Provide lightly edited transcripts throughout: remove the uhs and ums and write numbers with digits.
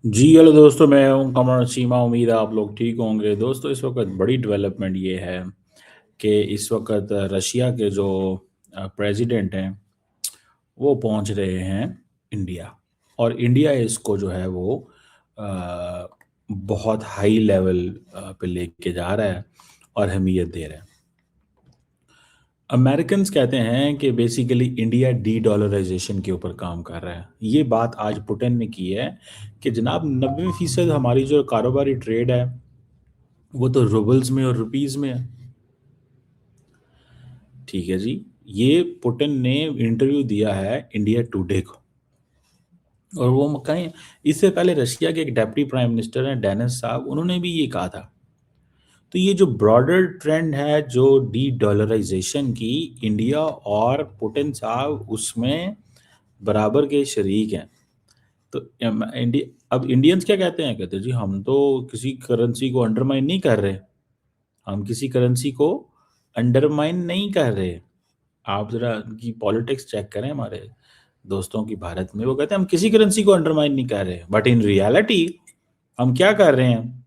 जी hello दोस्तों, मैं हूं कमर सीमा। उम्मीद है आप लोग ठीक होंगे। दोस्तों, इस वक्त बड़ी डेवलपमेंट ये है कि इस वक्त रशिया के जो प्रेसिडेंट हैं वो पहुंच रहे हैं इंडिया। और इंडिया इसको जो है वो अ, बहुत हाई लेवल पे लेके जा रहा है और अहमियत दे रहा है। अमेरिकन्स कहते हैं कि बेसिकली इंडिया डी डॉलराइजेशन के ऊपर काम कर रहा है। ये बात आज पुतिन ने की है कि जनाब 90% हमारी जो कारोबारी ट्रेड है वो तो रूबल्स में और रुपीस में है। ठीक है जी। ये पुतिन ने इंटरव्यू दिया है इंडिया टुडे को। और वो कहें, इससे पहले रशिया के एक डेप्टी प्राइम मिनिस्टर हैं डेनिस साहब, उन्होंने भी ये कहा था। तो ये जो ब्रॉडर ट्रेंड है जो डी डॉलराइजेशन की, इंडिया और पुतिन साहब उसमें बराबर के शरीक हैं। तो अब इंडियंस क्या कहते हैं? कहते हैं जी हम तो किसी करेंसी को अंडरमाइन नहीं कर रहे। हम किसी करेंसी को अंडरमाइन नहीं कर रहे। आप जरा उनकी पॉलिटिक्स चेक करें हमारे दोस्तों की भारत में। वो कहते हैं हम किसी करेंसी को अंडरमाइन नहीं कर रहे, बट इन रियलिटी हम क्या कर रहे हैं?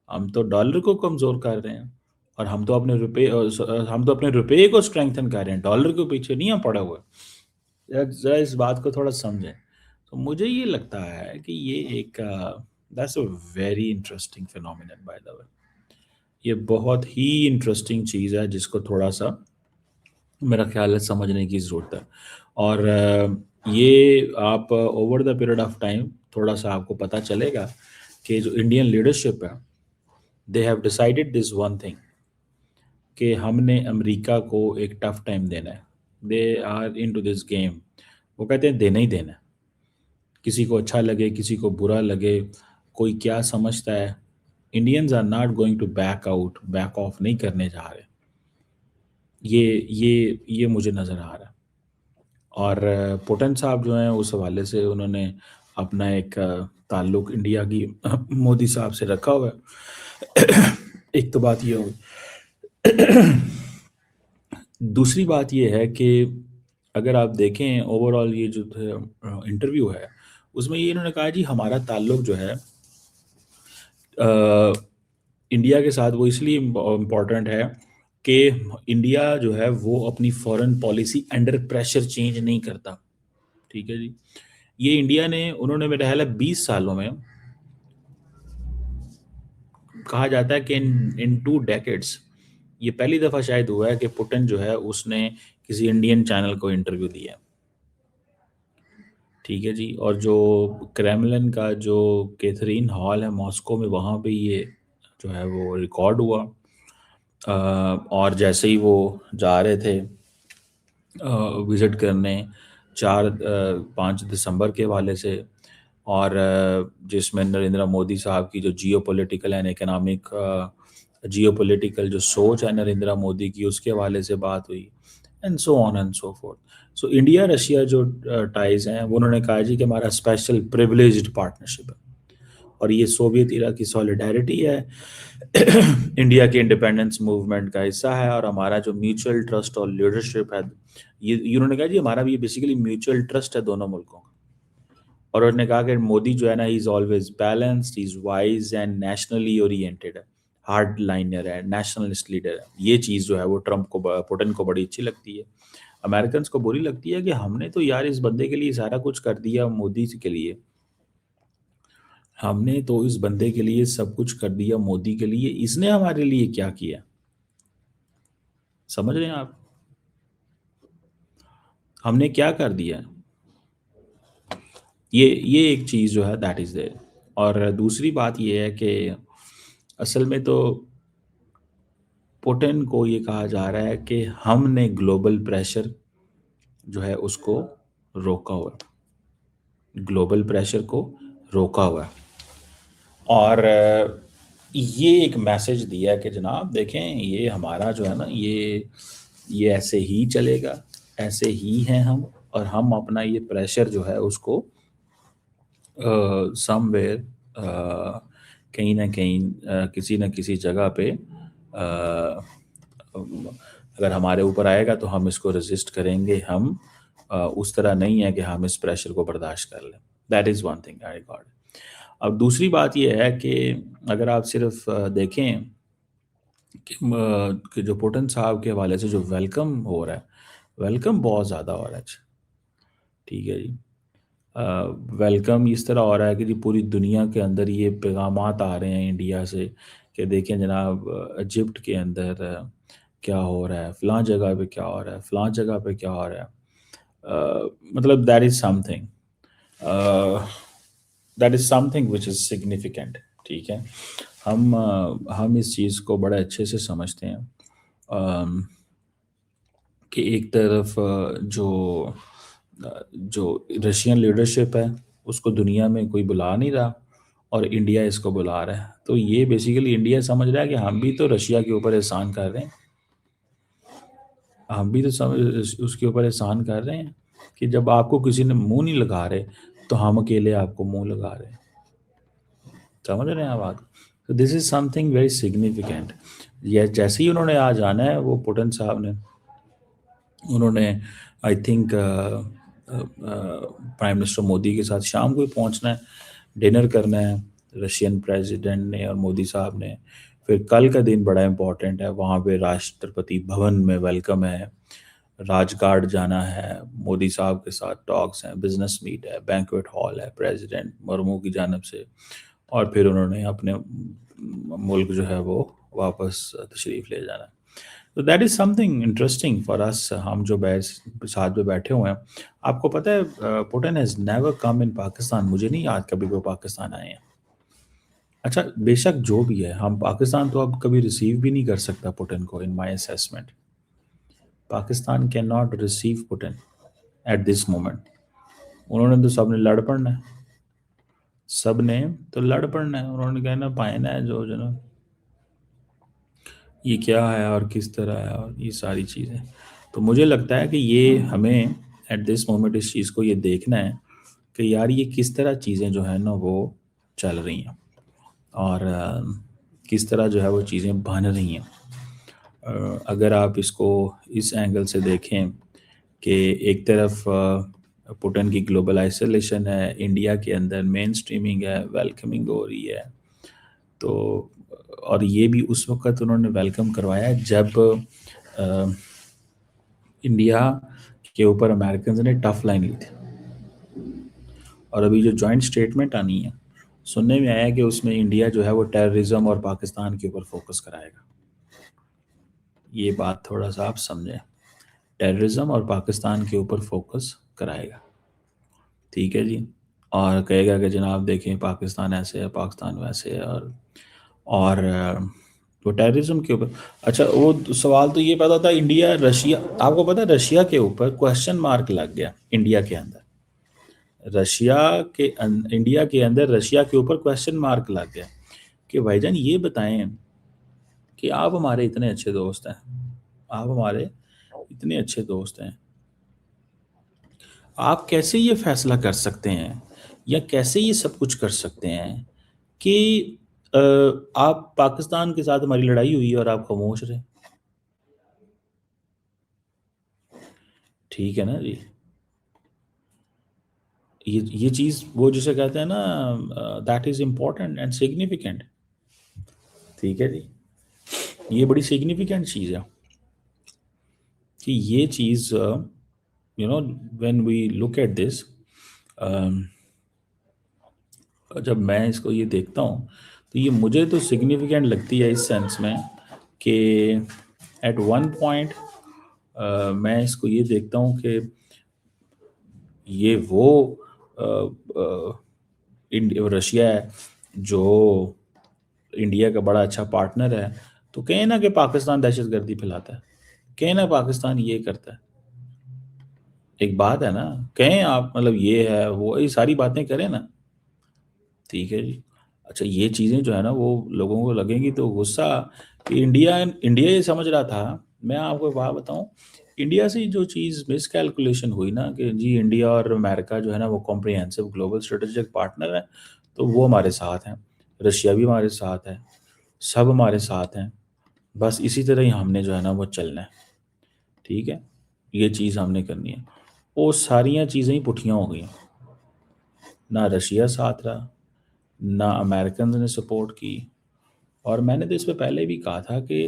हम तो डॉलर को कमजोर कर रहे हैं। और हम तो अपने रुपये को स्ट्रेंथन कर रहे हैं, डॉलर के पीछे नहीं हम पड़े हुए। जरा इस बात को थोड़ा समझें। तो मुझे ये लगता है कि ये एक that's a very interesting phenomenon by the way. ये बहुत ही इंटरेस्टिंग चीज़ है जिसको थोड़ा सा मेरा ख्याल है समझने की ज़रूरत है। और ये आप over the period of time थोड़ा सा आपको पता चलेगा कि जो इंडियन लीडरशिप है, they have decided this one thing कि हमने अमेरिका को एक टफ टाइम देना है। They are into this game. वो कहते हैं देना ही देना है। किसी को अच्छा लगे, किसी को बुरा लगे, कोई क्या समझता है, Indians are not going to back out, back off नहीं करने जा रहे। ये मुझे नज़र आ रहा है। और पुतिन साहब जो हैं उस हवाले से उन्होंने अपना एक ताल्लुक इंडिया की मोदी साहब से रखा हुआ है। एक तो बात ये हुई। दूसरी बात ये है कि अगर आप देखें ओवरऑल ये जो इंटरव्यू है उसमें ये इन्होंने कहा जी हमारा ताल्लुक जो है अ, इंडिया के साथ वो इसलिए इम्पोर्टेंट है कि इंडिया जो है वो अपनी foreign policy under pressure change नहीं करता। ठीक है जी। ये इंडिया ने उन्होंने मेरा ख्याल है 20 सालों में, कहा जाता है कि इन 2 डेकेड्स ये पहली दफ़ा शायद हुआ है कि पुतिन जो है उसने किसी इंडियन चैनल को इंटरव्यू दिया। ठीक है जी। और जो क्रेमलिन का जो कैथरीन हॉल है मॉस्को में, वहाँ पे ये जो है वो रिकॉर्ड हुआ। और जैसे ही वो जा रहे थे विज़िट करने 5 दिसंबर के हवाले से, और जिसमें नरेंद्र मोदी साहब की जो जियो political and economic Jio political जो सोच है नरेंद्र मोदी की, उसके हवाले से बात हुई, and so on and so fourth. So India Russia जो टाइज हैं वो उन्होंने कहा जी कि हमारा स्पेशल प्रिविलेज्ड पार्टनरशिप है और ये सोवियत इरा की सॉलिडारिटी है। इंडिया के इंडिपेंडेंस मूवमेंट का हिस्सा है और हमारा जो म्यूचुअल ट्रस्ट और लीडरशिप है, ये उन्होंने कहा जी हमारा भी बेसिकली म्यूचुअल ट्रस्ट है दोनों मुल्कों का। और उन्होंने कहा कि मोदी जो है ना, he is always balanced, he is wise and nationally oriented है, हार्ड लाइनर है, नेशनलिस्ट लीडर है। ये चीज़ जो है वो ट्रम्प को, पुतिन को बड़ी अच्छी लगती है। अमेरिकन को बुरी लगती है कि हमने तो यार इस बंदे के लिए सारा कुछ कर दिया, मोदी के लिए हमने तो इस बंदे के लिए सब कुछ कर दिया, मोदी के लिए इसने हमारे लिए क्या किया? समझ रहे हैं आप? हमने क्या कर दिया? ये एक चीज़ जो है दैट इज़ देयर। और दूसरी बात ये है कि असल में तो पुतिन को ये कहा जा रहा है कि हमने ग्लोबल प्रेशर जो है उसको रोका हुआ है, ग्लोबल प्रेशर को रोका हुआ है। और ये एक मैसेज दिया है कि जनाब देखें, ये हमारा जो है ना, ये ऐसे ही चलेगा, ऐसे ही हैं हम, और हम अपना ये प्रेशर जो है उसको समवेयर कहीं ना कहीं किसी न किसी जगह पे अगर हमारे ऊपर आएगा तो हम इसको रेजिस्ट करेंगे। हम उस तरह नहीं है कि हम इस प्रेशर को बर्दाश्त कर लें। That is one thing I got. अब दूसरी बात ये है कि अगर आप सिर्फ देखें कि जो पुतिन साहब के हवाले से जो वेलकम हो रहा है, वेलकम बहुत ज़्यादा हो रहा है। ठीक है जी। वेलकम इस तरह हो रहा है कि जी पूरी दुनिया के अंदर ये पैगामात आ रहे हैं इंडिया से कि देखें जनाब, इजिप्ट के अंदर क्या हो रहा है, फ़लाँ जगह पे क्या हो रहा है, फ़लाँ जगह पे क्या हो रहा है। मतलब that is something which is significant. ठीक है। हम इस चीज़ को बड़े अच्छे से समझते हैं कि एक तरफ जो रशियन लीडरशिप है उसको दुनिया में कोई बुला नहीं रहा और इंडिया इसको बुला रहा है। तो ये बेसिकली इंडिया समझ रहा है कि हम भी तो रशिया के ऊपर एहसान कर रहे हैं, हम भी तो उसके ऊपर एहसान कर रहे हैं कि जब आपको किसी ने मुंह नहीं लगा रहे तो हम अकेले आपको मुंह लगा रहे हैं। समझ रहे हैं आप बात? तो this is something very significant. ये जैसे ही उन्होंने आज आना है, वो पुतिन साहब ने, उन्होंने I think prime minister Modi के साथ शाम को ही पहुंचना है, डिनर करना है रशियन प्रेसिडेंट ने और मोदी साहब ने। फिर कल का दिन बड़ा इम्पोर्टेंट है, वहाँ पे राष्ट्रपति भवन में वेलकम है, राजघाट जाना है, मोदी साहब के साथ टॉक्स हैं, बिजनेस मीट है, बैंक्वेट हॉल है प्रेसिडेंट मुर्मू की जानब से, और फिर उन्होंने अपने मुल्क जो है वो वापस तशरीफ़ ले जाना है। तो that is something interesting for us. हम जो साथ में बैठे हुए हैं, आपको पता है पुतिन हैज़ नेवर कम इन पाकिस्तान। मुझे नहीं याद कभी वो पाकिस्तान आए हैं। अच्छा, बेशक जो भी है, हम पाकिस्तान तो अब कभी रिसीव भी नहीं कर सकता पुतिन को। In my assessment, Pakistan can not receive Putin at this moment. उन्होंने तो सब ने लड़ पड़ना है, सब ने तो लड़ पड़ना है। उन्होंने कहना पाना है जो जो ना ये क्या है और किस तरह है और ये सारी चीज़ें। तो मुझे लगता है कि ये हमें एट दिस मोमेंट इस चीज़ को ये देखना है कि यार ये किस तरह चीज़ें जो है ना वो चल रही हैं और किस तरह जो है वो चीज़ें बन रही हैं। अगर आप इसको इस एंगल से देखें कि एक तरफ पुतिन की ग्लोबल आइसोलेशन है, इंडिया के अंदर मेन स्ट्रीमिंग है, वेलकमिंग हो रही है। तो और ये भी उस वक्त उन्होंने वेलकम करवाया जब अ, इंडिया के ऊपर अमेरिकन ने टफ लाइन ली थी। और अभी जो जॉइंट स्टेटमेंट आनी है, सुनने में आया कि उसमें इंडिया जो है वो टेररिज्म और पाकिस्तान के ऊपर फोकस कराएगा। ये बात थोड़ा सा आप समझें, टेररिज्म और पाकिस्तान के ऊपर फोकस कराएगा। ठीक है जी। और कहेगा कि जनाब देखें पाकिस्तान ऐसे है, पाकिस्तान वैसे है, और वो टेररिज्म के ऊपर। अच्छा, वो सवाल तो ये पता था इंडिया रशिया, आपको पता है रशिया के ऊपर क्वेश्चन मार्क लग गया इंडिया के अंदर। इंडिया के अंदर रशिया के ऊपर क्वेश्चन मार्क लग गया कि भाईजान ये बताएं कि आप हमारे इतने अच्छे दोस्त हैं, आप हमारे इतने अच्छे दोस्त हैं, आप कैसे ये फैसला कर सकते हैं या कैसे ये सब कुछ कर सकते हैं कि अ, आप पाकिस्तान के साथ हमारी लड़ाई हुई और आप खामोश रहे। ठीक है ना जी। ये चीज़ वो जिसे कहते हैं ना, that is important and significant. ठीक है जी। ये बड़ी सिग्निफिकेंट चीज़ है कि ये चीज़, when we look at this, जब मैं इसको ये देखता हूँ तो ये मुझे तो सिग्निफिकेंट लगती है इस सेंस में कि एट वन पॉइंट मैं इसको ये देखता हूँ कि ये वो रशिया है जो इंडिया का बड़ा अच्छा पार्टनर है। तो कहें ना कि पाकिस्तान दहशतगर्दी फैलाता है, कहें ना पाकिस्तान ये करता है, एक बात है ना, कहें आप मतलब ये है वो, ये सारी बातें करें ना। ठीक है जी। अच्छा, ये चीज़ें जो है ना वो लोगों को लगेंगी तो गुस्सा कि इंडिया इंडिया ये समझ रहा था। मैं आपको एक बात बताऊं, इंडिया से जो चीज़ मिस कैलकुलेशन हुई ना कि जी इंडिया और अमेरिका जो है ना वो कॉम्प्रिहेंसिव ग्लोबल स्ट्रेटेजिक पार्टनर है, तो वो हमारे साथ हैं, रशिया भी हमारे साथ है, सब हमारे साथ हैं, बस इसी तरह ही हमने जो है ना वो चलना है। ठीक है, ये चीज़ हमने करनी है। वो सारियाँ चीज़ें ही पुठियाँ हो गई, ना रशिया साथ रहा, ना अमेरिकन ने सपोर्ट की। और मैंने तो इस पे पहले भी कहा था कि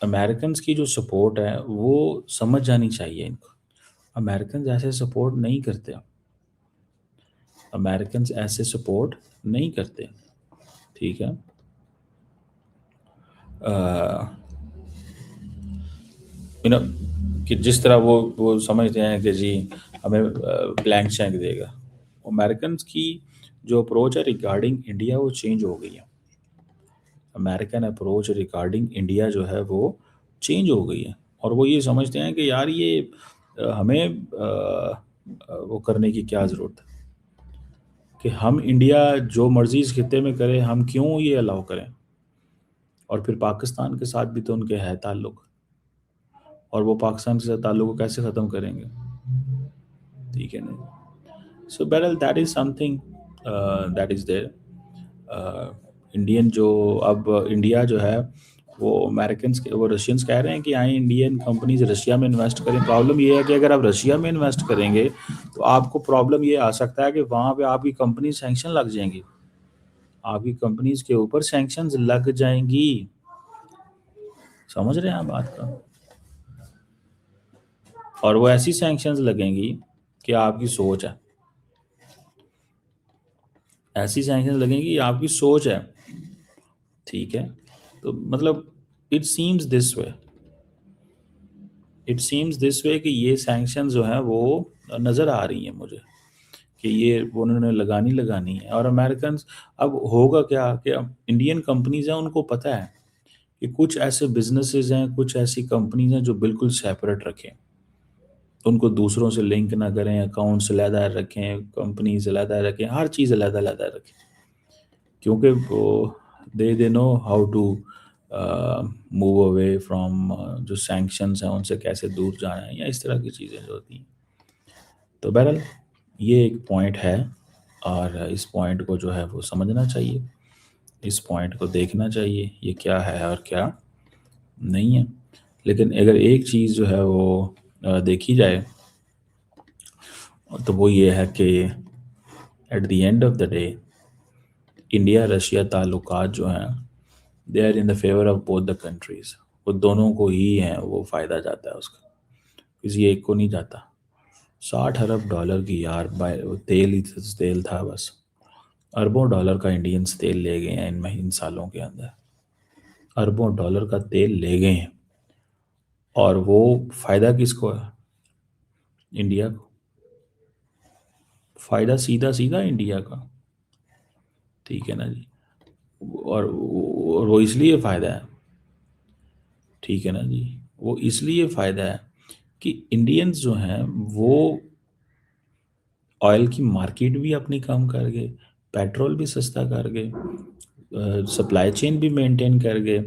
अमेरिकन की जो सपोर्ट है वो समझ जानी चाहिए इनको। अमेरिकन ऐसे सपोर्ट नहीं करते, अमेरिकन ऐसे सपोर्ट नहीं करते, ठीक है। यू नो कि जिस तरह वो समझते हैं कि जी हमें ब्लैंक चेक देगा। अमेरिकन की जो अप्रोच है रिगार्डिंग इंडिया वो चेंज हो गई है। अमेरिकन अप्रोच रिगार्डिंग इंडिया जो है वो चेंज हो गई है, और वो ये समझते हैं कि यार ये हमें वो करने की क्या ज़रूरत है कि हम इंडिया जो मर्जी इस खित्ते में करें, हम क्यों ये अलाउ करें। और फिर पाकिस्तान के साथ भी तो उनके है ताल्लुक, और वो पाकिस्तान के साथ ताल्लुक को कैसे ख़त्म करेंगे, ठीक है ना। सो बहरहाल that is something that is there. Indian जो अब इंडिया जो है वो अमेरिकन वो रशियंस कह रहे हैं कि आए इंडियन कंपनीज रशिया में इन्वेस्ट करें। प्रॉब्लम ये है कि अगर आप रशिया में इन्वेस्ट करेंगे तो आपको प्रॉब्लम ये आ सकता है कि वहाँ पे आपकी कंपनी सैंक्शन लग जाएंगी, आपकी कंपनीज के ऊपर सैंक्शंस लग जाएंगी। समझ रहे हैं आप बात का। और वो ऐसी सैंक्शंस लगेंगी कि आपकी सोच है, ऐसी सैंक्शंस लगेंगी आपकी सोच है, ठीक है। तो मतलब it seems this way, it seems this way कि ये सैंक्शन जो है वो नज़र आ रही है मुझे कि ये उन्होंने लगानी लगानी है। और अमेरिकन अब होगा क्या कि अब इंडियन कंपनीज हैं उनको पता है कि कुछ ऐसे बिजनेसेस हैं, कुछ ऐसी कंपनीज हैं जो बिल्कुल सेपरेट रखें, उनको दूसरों से लिंक ना करें, अकाउंट्स अलहदा रखें, कंपनीज अलहदा रखें, हर चीज़ अलहदा अलहदा रखें, क्योंकि वो they know how to move away from जो सैंक्शंस हैं उनसे कैसे दूर जाना है, या इस तरह की चीज़ें जो होती हैं। तो बहरहाल ये एक पॉइंट है, और इस पॉइंट को जो है वो समझना चाहिए, इस पॉइंट को देखना चाहिए ये क्या है और क्या नहीं है। लेकिन अगर एक चीज़ जो है वो देखी जाए तो वो ये है कि at the end of the day India Russia ताल्लुकात जो हैं they are in the favour of both the countries. वो दोनों को ही है वो फ़ायदा जाता है उसका, किसी एक को नहीं जाता। 60 अरब डॉलर की यार बाय तेल ही तेल था बस, अरबों डॉलर का इंडियंस तेल ले गए हैं इन सालों के अंदर, अरबों डॉलर का तेल ले गए हैं। और वो फ़ायदा किसको है? इंडिया को। फ़ायदा सीधा सीधा इंडिया का, ठीक है ना जी। और वो इसलिए फ़ायदा है, ठीक है ना जी, वो इसलिए फ़ायदा है कि इंडियंस जो हैं वो ऑयल की मार्केट भी अपनी कम कर गए, पेट्रोल भी सस्ता कर गए, सप्लाई चेन भी मेंटेन कर गए,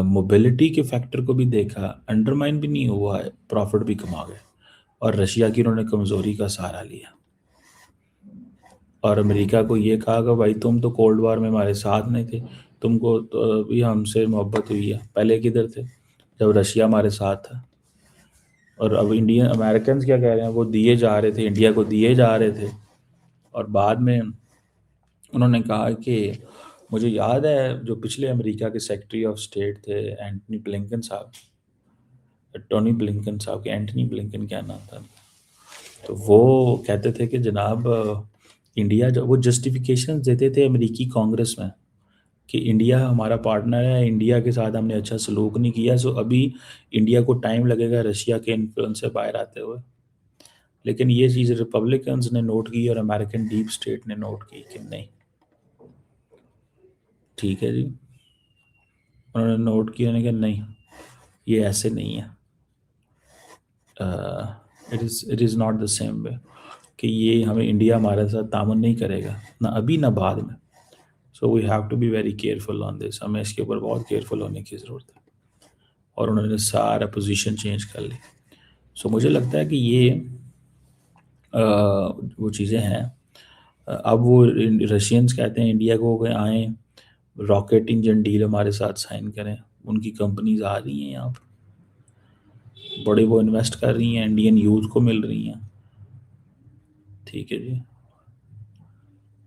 मोबिलिटी के फैक्टर को भी देखा, अंडरमाइन भी नहीं हुआ है, प्रॉफिट भी कमा गए। और रशिया की उन्होंने कमज़ोरी का सहारा लिया, और अमेरिका को ये कहा कि भाई तुम तो कोल्ड वार में हमारे साथ नहीं थे, तुमको तो अभी हमसे मोहब्बत हुई है, पहले किधर थे जब रशिया हमारे साथ था। और अब इंडियन अमेरिकन क्या कह रहे हैं, वो दिए जा रहे थे, इंडिया को दिए जा रहे थे। और बाद में उन्होंने कहा कि मुझे याद है जो पिछले अमेरिका के सेक्रेटरी ऑफ स्टेट थे एंटनी ब्लिंकन साहब, टोनी ब्लिंकन साहब के, एंटनी ब्लिंकन क्या नाम था, तो वो कहते थे कि जनाब इंडिया जो वो जस्टिफिकेशन देते थे अमेरिकी कांग्रेस में कि इंडिया हमारा पार्टनर है, इंडिया के साथ हमने अच्छा सलूक नहीं किया, सो अभी इंडिया को टाइम लगेगा रशिया के इन्फ्लुएंस से बाहर आते हुए। लेकिन ये चीज़ रिपब्लिकन्स ने नोट की और अमेरिकन डीप स्टेट ने नोट की कि नहीं, ठीक है जी, उन्होंने नोट किया, उन्होंने कहा नहीं ये ऐसे नहीं है, it is not the same way, कि ये हमें इंडिया हमारे साथ तामुन नहीं करेगा, ना अभी ना बाद में। So we have to be very careful on this, हमें इसके ऊपर बहुत केयरफुल होने की ज़रूरत है। और उन्होंने सारा पोजीशन चेंज कर ली। सो मुझे लगता है कि ये वो चीज़ें हैं। अब वो रशियंस कहते हैं इंडिया को कि आएँ रॉकेट इंजन डील हमारे साथ साइन करें, उनकी कंपनीज आ रही हैं यहाँ पर, बड़े वो इन्वेस्ट कर रही हैं, इंडियन यूथ को मिल रही हैं, ठीक है जी।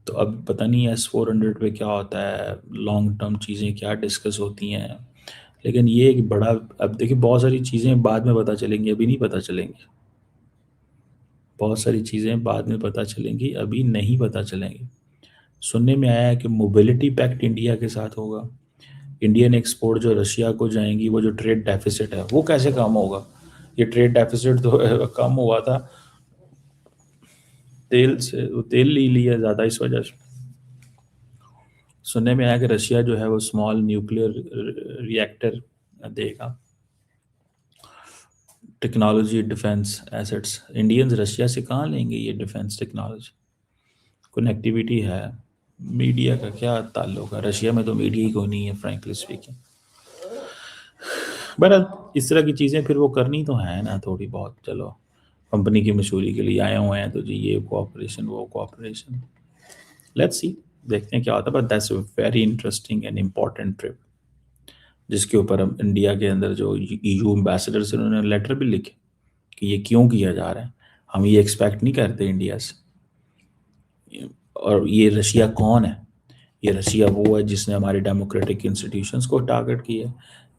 तो अब पता नहीं S-400 पे क्या होता है, लॉन्ग टर्म चीज़ें क्या डिस्कस होती हैं, लेकिन ये एक बड़ा, अब देखिए बहुत सारी चीज़ें बाद में पता चलेंगी, अभी नहीं पता चलेंगी। बहुत सारी चीज़ें बाद में पता चलेंगी, अभी नहीं पता चलेंगी। सुनने में आया है कि मोबिलिटी पैक्ट इंडिया के साथ होगा। इंडियन एक्सपोर्ट जो रशिया को जाएंगी, वो जो ट्रेड डेफिसिट है वो कैसे कम होगा? ये ट्रेड डेफिसिट तो कम हुआ था तेल से, वो तेल ले लिया ज़्यादा इस वजह से। सुनने में आया कि रशिया जो है वो स्मॉल न्यूक्लियर रिएक्टर देगा। Technology, defence assets, Indians Russia से कहाँ लेंगे ये डिफेंस टेक्नोलॉजी? कनेक्टिविटी है। मीडिया का क्या ताल्लुक है? रशिया में तो मीडिया ही कोई नहीं है, फ्रैंकली स्पीकिंग। बहरहाल इस तरह की चीज़ें फिर वो करनी तो है ना थोड़ी बहुत, चलो कंपनी की मशहूरी के लिए आए हुए हैं तो जी ये कोऑपरेशन वो कोऑपरेशन, लेट्स सी, देखते हैं क्या होता है। But that's a very interesting and important trip, जिसके ऊपर हम इंडिया के अंदर जो EU एम्बेसडर से उन्होंने लेटर भी लिखे कि ये क्यों किया जा रहा है, हम ये एक्सपेक्ट नहीं करते इंडिया से। और ये रशिया कौन है? ये रशिया वो है जिसने हमारे डेमोक्रेटिक इंस्टीट्यूशंस को टारगेट किया है,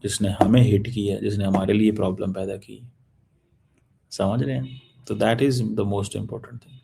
जिसने हमें हिट किया है, जिसने हमारे लिए प्रॉब्लम पैदा की है। समझ रहे हैं? तो that is the most important thing.